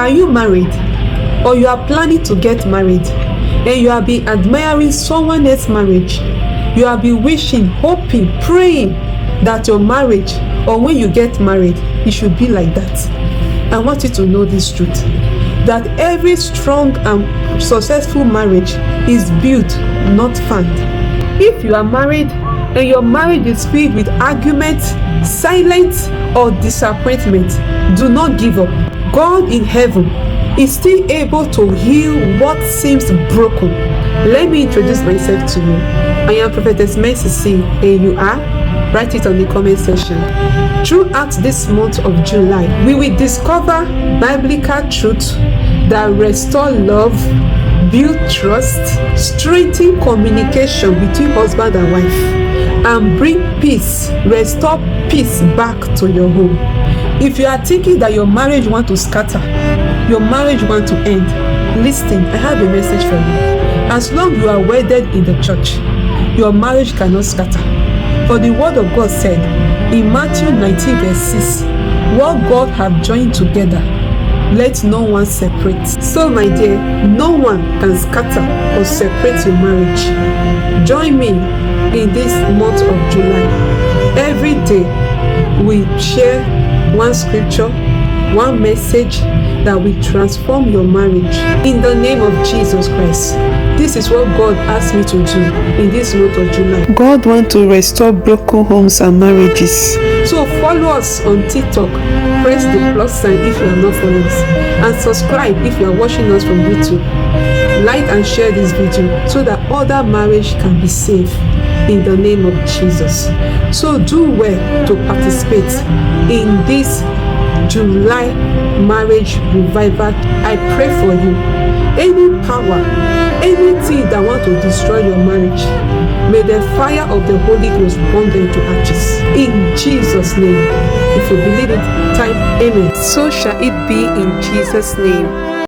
Are you married? Or you are planning to get married and you have been admiring someone else's marriage? You have been wishing, hoping, praying that your marriage, or when you get married, it should be like that. I want you to know this truth, that every strong and successful marriage is built, not found. If you are married and your marriage is filled with arguments, silence, or disappointment, do not give up. God in heaven is still able to heal what seems broken. Let me introduce myself to you. I am Prophetess Mercy C, and you are? Write it on the comment section. Throughout this month of July, we will discover biblical truth that restore love, build trust, strengthen communication between husband and wife, and bring peace, restore peace back to your home. If you are thinking that your marriage want to scatter, your marriage want to end, listen, I have a message for you. As long as you are wedded in the church, your marriage cannot scatter. For the word of God said in Matthew 19 verse 6, what God have joined together, let no one separate. So my dear, no one can scatter or separate your marriage. Join me in this month of July. Every day we share one scripture, one message that will transform your marriage in the name of Jesus Christ. This is what God asked me to do in this month of July. God wants to restore broken homes and marriages. So follow us on TikTok. Press the plus sign if you are not following us, and subscribe if you are watching us from YouTube. Like and share this video so that other marriage can be saved in the name of Jesus. So do well to participate in this July marriage revival. I pray for you. Any power, anything that want to destroy your marriage, may the fire of the Holy Ghost burn them to ashes. In Jesus' name. If you believe it, type amen. So shall it be in Jesus' name.